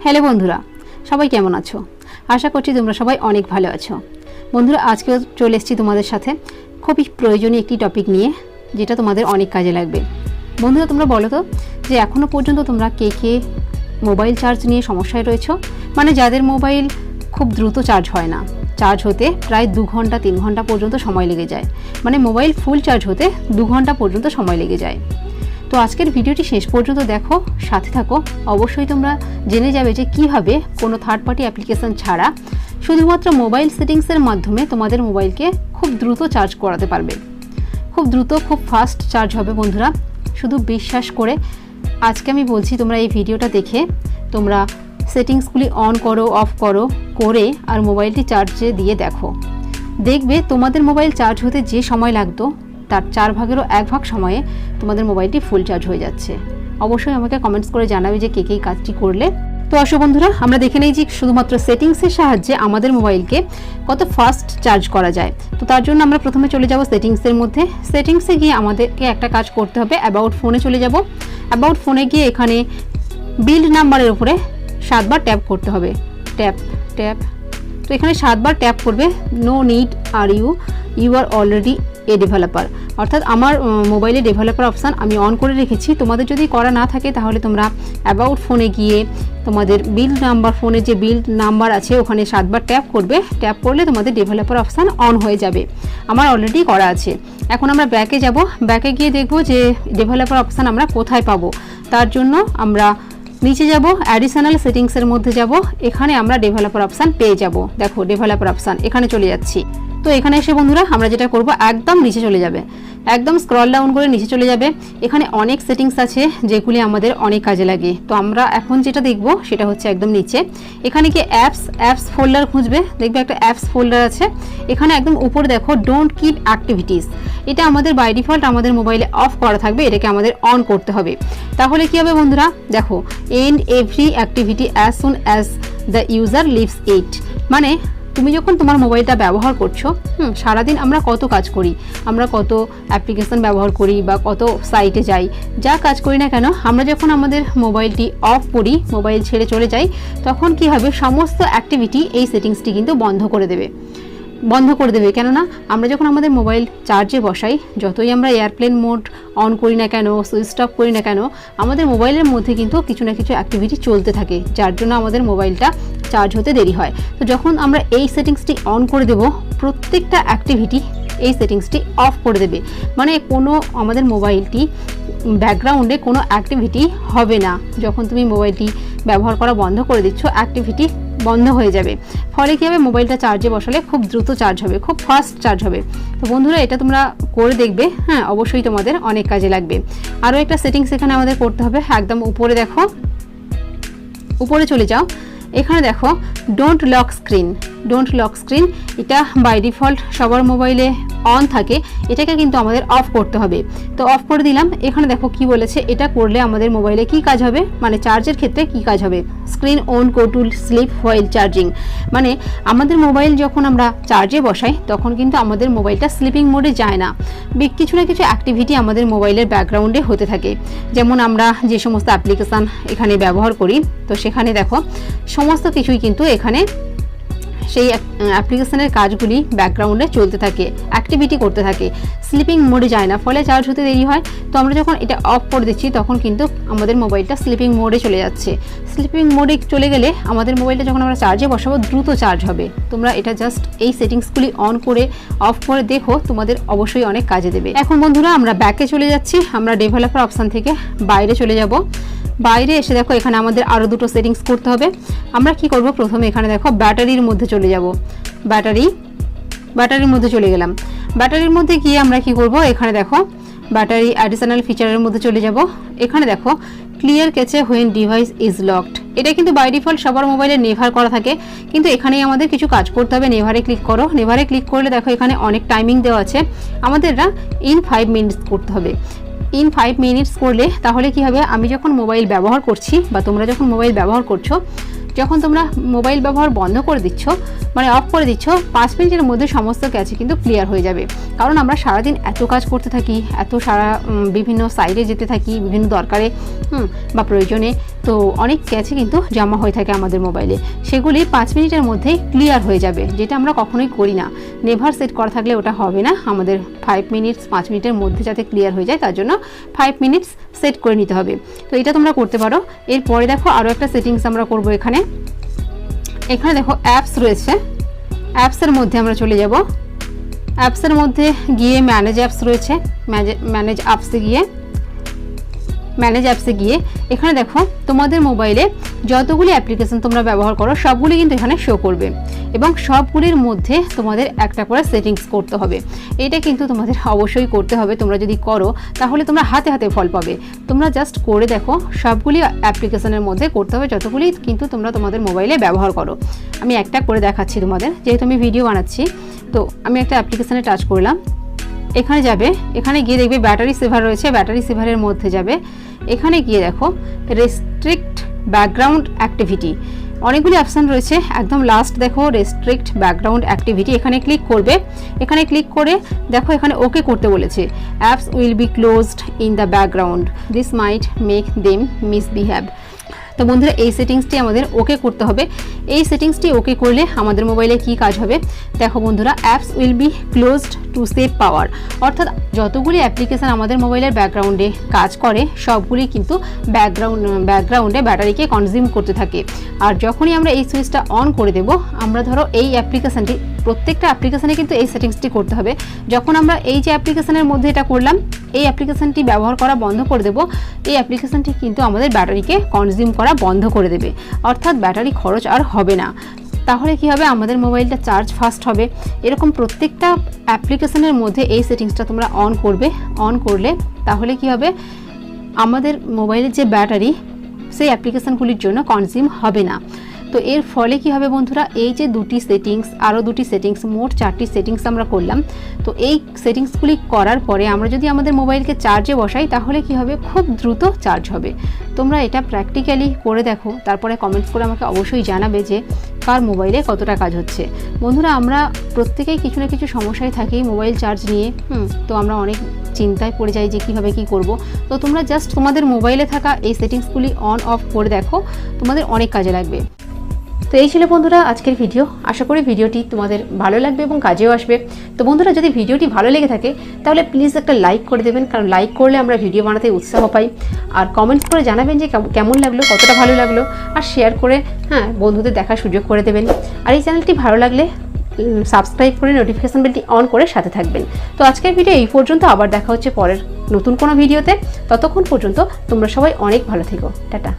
Hello বন্ধুরা, সবাই কেমন আছো? আশা করছি তোমরা সবাই অনেক ভালো আছো। বন্ধুরা, আজকেও চলে এসেছি তোমাদের সাথে খুবই প্রয়োজনীয় একটি টপিক নিয়ে, যেটা তোমাদের অনেক কাজে লাগবে। বন্ধুরা, তোমরা বলো তো যে এখনও পর্যন্ত তোমরা কে মোবাইল চার্জ নিয়ে সমস্যায় রয়েছো? মানে যাদের মোবাইল খুব দ্রুত চার্জ হয় না, চার্জ হতে প্রায় 2 ঘন্টা 3 ঘন্টা পর্যন্ত সময় লেগে যায়। মানে মোবাইল ফুল চার্জ হতে 2 ঘন্টা পর্যন্ত সময় লেগে যায়। তো আজকের ভিডিওটি শেষ পর্যন্ত দেখো, সাথে থাকো। অবশ্যই তোমরা জেনে যাবে যে কিভাবে কোনো থার্ড পার্টি অ্যাপ্লিকেশন ছাড়া শুধুমাত্র মোবাইল সেটিংসের মাধ্যমে তোমাদের মোবাইলকে খুব দ্রুত চার্জ করাতে পারবে। খুব দ্রুত, খুব ফাস্ট চার্জ হবে বন্ধুরা, শুধু বিশ্বাস করে। আজকে আমি বলছি, তোমরা এই ভিডিওটা দেখে তোমরা সেটিংসগুলি অন করো, অফ করো, করে আর মোবাইলটি চার্জে দিয়ে দেখো। দেখবে তোমাদের মোবাইল চার্জ হতে যে সময় লাগতো তার 4 ভাগেরও 1 ভাগ সময়ে তোমাদের মোবাইলটি ফুল চার্জ হয়ে যাচ্ছে। অবশ্যই আমাকে কমেন্টস করে জানাবে যে কে এই কাজটি করলে। তো আসো বন্ধুরা, আমরা দেখে নেই যে শুধুমাত্র সেটিংসের সাহায্যে আমাদের মোবাইলকে কত ফাস্ট চার্জ করা যায়। তো তার জন্য আমরা প্রথমে চলে যাব সেটিংসের মধ্যে। সেটিংসে গিয়ে আমাদেরকে একটা কাজ করতে হবে, অ্যাবাউট ফোনে চলে যাব। অ্যাবাউট ফোনে গিয়ে এখানে বিল্ড নাম্বারের উপরে 7 বার ট্যাপ করতে হবে। Tap tap. তো এখানে 7 বার ট্যাপ করবে। নো নিড আর you are already a developer, অর্থাৎ আমার মোবাইলে ডেভেলপার অপশান আমি অন করে রেখেছি। তোমাদের যদি করা না থাকে তাহলে তোমরা অ্যাবাউট ফোনে গিয়ে তোমাদের বিল্ড নাম্বার, ফোনে যে বিল্ড নাম্বার আছে ওখানে 7 বার ট্যাপ করবে। ট্যাপ করলে তোমাদের ডেভেলপার অপশান অন হয়ে যাবে। আমার অলরেডি করা আছে। এখন আমরা ব্যাকে যাব। ব্যাকে গিয়ে দেখব যে ডেভেলপার অপশান আমরা কোথায় পাবো। তার জন্য আমরা নিচে যাব, অ্যাডিশনাল সেটিংসের মধ্যে যাব। এখানে আমরা ডেভেলপার অপশান পেয়ে যাব। দেখো ডেভেলপার অপশান, এখানে চলে যাচ্ছি। তো এখানে এসে বন্ধুরা আমরা যেটা করব, একদম নিচে চলে যাবে, একদম স্ক্রল ডাউন করে নিচে চলে যাবে। এখানে অনেক সেটিংস আছে যেগুলি আমাদের অনেক কাজে লাগে। তো আমরা এখন যেটা দেখব সেটা হচ্ছে একদম নিচে। এখানে কি অ্যাপস ফোল্ডার খুঁজবে, দেখবে একটা অ্যাপস ফোল্ডার আছে। এখানে একদম উপরে দেখো ডোন্ট কিপ অ্যাক্টিভিটিস। এটা আমাদের বাই ডিফল্ট আমাদের মোবাইলে অফ করা থাকবে, এটাকে আমাদের অন করতে হবে। তাহলে কি হবে বন্ধুরা, দেখো and every activity as soon as the user leaves it. মানে তুমি যখন তোমার মোবাইলটা ব্যবহার করছো, সারাদিন আমরা কত কাজ করি, আমরা কত অ্যাপ্লিকেশন ব্যবহার করি বা কত সাইটে যাই, যা কাজ করি না কেন, আমরা যখন আমাদের মোবাইলটি অফ করি, মোবাইল ছেড়ে চলে যাই, তখন কি হবে, সমস্ত অ্যাক্টিভিটি এই সেটিংসটি কিন্তু বন্ধ করে দেবে। কেননা আমরা যখন আমাদের মোবাইল চার্জে বসাই, যতই আমরা এয়ারপ্লেন মোড অন করি না কেন, সুইচ অফ করি না কেন, আমাদের মোবাইলের মধ্যে কিন্তু কিছু না কিছু অ্যাক্টিভিটি চলতে থাকে, যার জন্য আমাদের মোবাইলটা চার্জ হতে দেরি হয়। তো যখন আমরা এই সেটিংসটি অন করে দেব, প্রত্যেকটা অ্যাক্টিভিটি এই সেটিংসটি অফ করে দেবে। মানে কোনো আমাদের মোবাইলটি ব্যাকগ্রাউন্ডে কোনো অ্যাক্টিভিটি হবে না। যখন তুমি মোবাইলটি ব্যবহার করা বন্ধ করে দিচ্ছ, অ্যাক্টিভিটি বন্ধ হয়ে যাবে। ফলে কী হবে, মোবাইলটা চার্জে বসালে খুব দ্রুত চার্জ হবে, খুব ফাস্ট চার্জ হবে। তো বন্ধুরা, এটা তোমরা করে দেখবে। হ্যাঁ, অবশ্যই তোমাদের অনেক কাজে লাগবে। আরও একটা সেটিংস এখানে আমাদের করতে হবে। একদম উপরে দেখো, উপরে চলে যাও। এখানে দেখো ডোন্ট লক স্ক্রিন। এটা বাই ডিফল্ট সবার মোবাইলে অন থাকে, এটাকে কিন্তু আমাদের অফ করতে হবে। তো অফ করে দিলাম। এখানে দেখো কি বলেছে, এটা করলে আমাদের মোবাইলে কি কাজ হবে, মানে চার্জের ক্ষেত্রে কি কাজ হবে। Screen on go to sleep while charging. মানে আমাদের মোবাইল যখন আমরা চার্জে বসাই তখন কিন্তু আমাদের মোবাইলটা স্লিপিং মোডে যায় না। কিছু না কিছু অ্যাক্টিভিটি আমাদের মোবাইলের ব্যাকগ্রাউন্ডে হতে থাকে। যেমন আমরা যে সমস্ত অ্যাপ্লিকেশান এখানে ব্যবহার করি, তো সেখানে দেখো সমস্ত কিছুই কিন্তু এখানে সেই অ্যাপ্লিকেশনের কাজগুলি ব্যাকগ্রাউন্ডে চলতে থাকে, অ্যাক্টিভিটি করতে থাকে, স্লিপিং মোডে যায় না, ফলে চার্জ হতে দেরি হয়। তো আমরা যখন এটা অফ করে দিচ্ছি তখন কিন্তু আমাদের মোবাইলটা স্লিপিং মোডে চলে যাচ্ছে। স্লিপিং মোডে চলে গেলে আমাদের মোবাইলটা যখন আমরা চার্জে বসাবো দ্রুত চার্জ হবে। তোমরা এটা জাস্ট এই সেটিংসগুলি অন করে অফ করে দেখো, তোমাদের অবশ্যই অনেক কাজে দেবে। এখন বন্ধুরা আমরা ব্যাকে চলে যাচ্ছি। আমরা ডেভেলপার অপশান থেকে বাইরে চলে যাব। বাইরে এসে দেখো এখানে আমাদের আরও দুটো সেটিংস করতে হবে। আমরা কি করব, প্রথমে এখানে দেখো ব্যাটারির মধ্যে চলে যাব। ব্যাটারির মধ্যে চলে গেলাম। ব্যাটারির মধ্যে গিয়ে আমরা কি করব, এখানে দেখো ব্যাটারি অ্যাডিশনাল ফিচারের মধ্যে চলে যাব। এখানে দেখো clear cache when device is locked. এটা কিন্তু বাই ডিফল্ট সবার মোবাইলে নেভার করা থাকে, কিন্তু এখানেই আমাদের কিছু কাজ করতে হবে। নেভারে ক্লিক করো। নেভারে ক্লিক করলে দেখো এখানে অনেক টাইমিং দেওয়া আছে, আমাদের ইন 5 মিনিটস করতে হবে। ইন 5 মিনিটস করলে তাহলে কি হবে, আমি যখন মোবাইল ব্যবহার করছি বা তোমরা যখন মোবাইল ব্যবহার করছো, যখন তোমরা মোবাইল ব্যবহার বন্ধ করে দিচ্ছ, মানে অফ করে দিচ্ছ, 5 মিনিটের মধ্যে সমস্ত কাজ কিন্তু ক্লিয়ার হয়ে যাবে। কারণ আমরা সারাদিন এত কাজ করতে থাকি, বিভিন্ন সাইডে যেতে থাকি, বিভিন্ন দরকারে বা প্রয়োজনে তো অনেক ক্যাচে কিন্তু জমা হয়ে থাকে আমাদের মোবাইলে, সেগুলি 5 মিনিটের মধ্যেই ক্লিয়ার হয়ে যাবে, যেটা আমরা কখনোই করি না। নেভার সেট করা থাকলে ওটা হবে না, আমাদের 5 মিনিটের মধ্যে যাতে ক্লিয়ার হয়ে যায় তার জন্য 5 মিনিটস সেট করে নিতে হবে। তো এটা তোমরা করতে পারো। এরপরে দেখো আরও একটা সেটিংস আমরা করব। এখানে দেখো অ্যাপস রয়েছে, অ্যাপসের মধ্যে আমরা চলে যাব। অ্যাপসের মধ্যে গিয়ে ম্যানেজ অ্যাপস রয়েছে, ম্যানেজ অ্যাপসে গিয়ে এখানে দেখো তোমাদের মোবাইলে যতগুলি অ্যাপ্লিকেশন তোমরা ব্যবহার করো সবগুলি কিন্তু এখানে শো করবে, এবং সবগুলির মধ্যে তোমাদের একটা করে সেটিংস করতে হবে। এটা কিন্তু তোমাদের অবশ্যই করতে হবে, তোমরা যদি করো তাহলে তোমরা হাতে হাতে ফল পাবে। তোমরা জাস্ট করে দেখো, সবগুলি অ্যাপ্লিকেশনের মধ্যে করতে হবে যতগুলি কিন্তু তোমরা তোমাদের মোবাইলে ব্যবহার করো। আমি একটা করে দেখাচ্ছি তোমাদের, যেহেতু আমি ভিডিও বানাচ্ছি। তো আমি একটা অ্যাপ্লিকেশানে টাচ করলাম, এখানে যাবে, এখানে গিয়ে দেখবে ব্যাটারি সেভার রয়েছে, ব্যাটারি সেভারের মধ্যে যাবে। এখানে গিয়ে দেখো রেস্ট্রিক্ট ব্যাকগ্রাউন্ড অ্যাক্টিভিটি, অনেকগুলি অপশান রয়েছে। একদম লাস্ট দেখো রেস্ট্রিক্ট ব্যাকগ্রাউন্ড অ্যাক্টিভিটি, এখানে ক্লিক করবে। এখানে ক্লিক করে দেখো এখানে ওকে করতে বলেছে। Apps will be closed in the background, this mite make them misbehave. তো বন্ধুরা এই সেটিংসটি আমাদের ওকে করতে হবে। এই সেটিংসটি ওকে করলে আমাদের মোবাইলে কি কাজ হবে দেখো বন্ধুরা, apps will be closed to save power, অর্থাৎ যতগুলি অ্যাপ্লিকেশান আমাদের মোবাইলের ব্যাকগ্রাউন্ডে কাজ করে সবগুলি কিন্তু ব্যাকগ্রাউন্ডে ব্যাটারিকে কনজিউম করতে থাকে। আর যখনই আমরা এই সুইচটা অন করে দেব, আমরা ধরো এই অ্যাপ্লিকেশানটি, প্রত্যেকটা অ্যাপ্লিকেশানে কিন্তু এই সেটিংসটি করতে হবে। যখন আমরা এই যে অ্যাপ্লিকেশানের মধ্যে এটা করলাম, এই অ্যাপ্লিকেশানটি ব্যবহার করা বন্ধ করে দেব, এই অ্যাপ্লিকেশানটি কিন্তু আমাদের ব্যাটারিকে কনজিউম করা বন্ধ করে দেবে, অর্থাৎ ব্যাটারি খরচ আর হবে না। তাহলে কি হবে, আমাদের মোবাইলটা চার্জ ফাস্ট হবে। এরকম প্রত্যেকটা অ্যাপ্লিকেশানের মধ্যে এই সেটিংসটা তোমরা অন করবে। অন করলে তাহলে কি হবে, আমাদের মোবাইলের যে ব্যাটারি সেই অ্যাপ্লিকেশানগুলির জন্য কনজিউম হবে না। তো এর ফলে কি হবে বন্ধুরা, এই যে দুটি সেটিংস, আরও দুটি সেটিংস, মোট 4টি সেটিংস আমরা করলাম। তো এই সেটিংসগুলি করার পরে আমরা যদি আমাদের মোবাইলকে চার্জে বসাই তাহলে কি হবে, খুব দ্রুত চার্জ হবে। তোমরা এটা প্র্যাকটিক্যালি করে দেখো, তারপরে কমেন্টস করে আমাকে অবশ্যই জানাবে যে কার মোবাইলে কতটা কাজ হচ্ছে। বন্ধুরা আমরা প্রত্যেকেই কিছু না কিছু সমস্যায় থাকি মোবাইল চার্জ নিয়ে, তো আমরা অনেক চিন্তায় পড়ে যাই যে কীভাবে কী করব। তো তোমরা জাস্ট তোমাদের মোবাইলে থাকা এই সেটিংসগুলি অন অফ করে দেখো, তোমাদের অনেক কাজে লাগবে। তো এই ছিল বন্ধুরা আজকের ভিডিও। আশা করি ভিডিওটি তোমাদের ভালো লাগবে এবং কাজেও আসবে। তো বন্ধুরা যদি ভিডিওটি ভালো লেগে থাকে তাহলে প্লিজ একটা লাইক করে দেবেন, কারণ লাইক করলে আমরা ভিডিও বানাতে উৎসাহ পাই। আর কমেন্টস করে জানাবেন যে কেমন লাগলো, কতটা ভালো লাগলো, আর শেয়ার করে বন্ধুদের দেখার সুযোগ করে দেবেন। আর এই চ্যানেলটি ভালো লাগলে সাবস্ক্রাইব করে নোটিফিকেশান বেলটি অন করে সাথে থাকবেন। তো আজকের ভিডিও এই পর্যন্ত, আবার দেখা হচ্ছে পরের নতুন কোনো ভিডিওতে। ততক্ষণ পর্যন্ত তোমরা সবাই অনেক ভালো থেকো। টাটা।